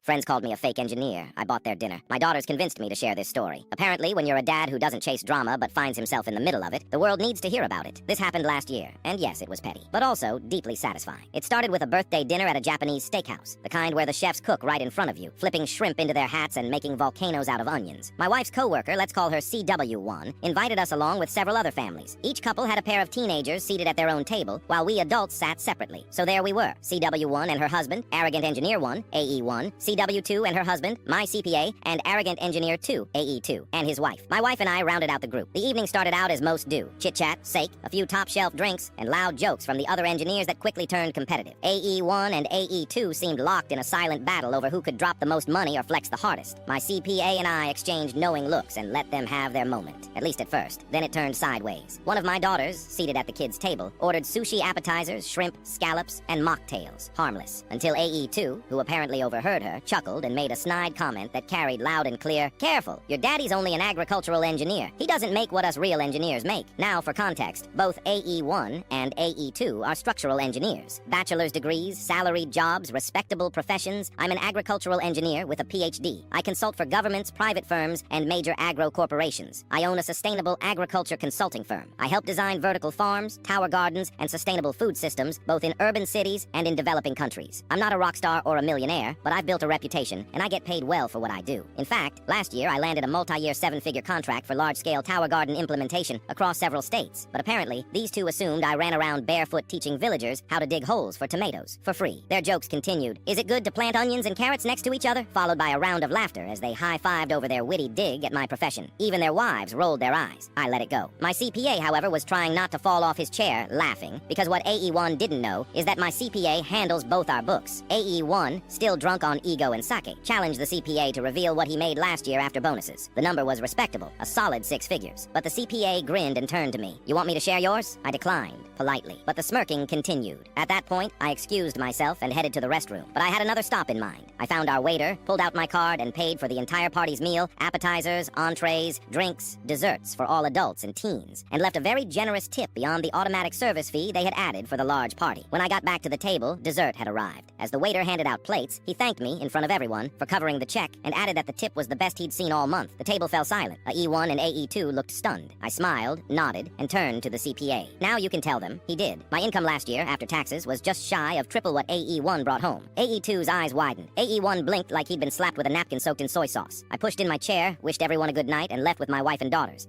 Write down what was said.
Friends called me a fake engineer. I bought their dinner. My daughters convinced me to share this story. Apparently, when you're a dad who doesn't chase drama but finds himself in the middle of it, the world needs to hear about it. This happened last year, and yes, it was petty, but also deeply satisfying. It started with a birthday dinner at a Japanese steakhouse, the kind where the chefs cook right in front of you, flipping shrimp into their hats and making volcanoes out of onions. My wife's coworker, let's call her CW1, invited us along with several other families. Each couple had a pair of teenagers seated at their own table, while we adults sat separately. So there we were, CW1 and her husband, Arrogant Engineer 1, AE1, CW2 and her husband, my CPA, and Arrogant Engineer 2, AE2, and his wife. My wife and I rounded out the group. The evening started out as most do. Chit-chat, sake, a few top-shelf drinks, and loud jokes from the other engineers that quickly turned competitive. AE1 and AE2 seemed locked in a silent battle over who could drop the most money or flex the hardest. My CPA and I exchanged knowing looks and let them have their moment, at least at first. Then it turned sideways. One of my daughters, seated at the kids' table, ordered sushi appetizers, shrimp, scallops, and mocktails. Harmless. Until AE2, who apparently overheard her, chuckled and made a snide comment that carried loud and clear, "Careful, your daddy's only an agricultural engineer. He doesn't make what us real engineers make." Now, for context, both AE1 and AE2 are structural engineers. Bachelor's degrees, salaried jobs, respectable professions. I'm an agricultural engineer with a PhD. I consult for governments, private firms, and major agro corporations. I own a sustainable agriculture consulting firm. I help design vertical farms, tower gardens, and sustainable food systems, both in urban cities and in developing countries. I'm not a rock star or a millionaire, but I've built a reputation, and I get paid well for what I do. In fact, last year I landed a multi-year 7-figure contract for large-scale tower garden implementation across several states. But apparently, these two assumed I ran around barefoot teaching villagers how to dig holes for tomatoes, for free. Their jokes continued. Is it good to plant onions and carrots next to each other? Followed by a round of laughter as they high-fived over their witty dig at my profession. Even their wives rolled their eyes. I let it go. My CPA, however, was trying not to fall off his chair, laughing, because what AE1 didn't know is that my CPA handles both our books. AE1, still drunk on ego and sake, challenged the CPA to reveal what he made last year after bonuses. The number was respectable, a solid 6 figures. But the CPA grinned and turned to me. "You want me to share yours?" I declined, politely. But the smirking continued. At that point, I excused myself and headed to the restroom. But I had another stop in mind. I found our waiter, pulled out my card, and paid for the entire party's meal, appetizers, entrees, drinks, desserts for all adults and teens, and left a very generous tip beyond the automatic service fee they had added for the large party. When I got back to the table, dessert had arrived. As the waiter handed out plates, he thanked me in front of everyone for covering the check and added that the tip was the best he'd seen all month. The table fell silent. AE1 and AE2 looked stunned. I smiled, nodded, and turned to the CPA. "Now you can tell them," he did. "My income last year, after taxes, was just shy of triple what AE1 brought home." AE2's eyes widened. AE1 blinked like he'd been slapped with a napkin soaked in soy sauce. I pushed in my chair, wished everyone a good night, and left with my wife and daughters.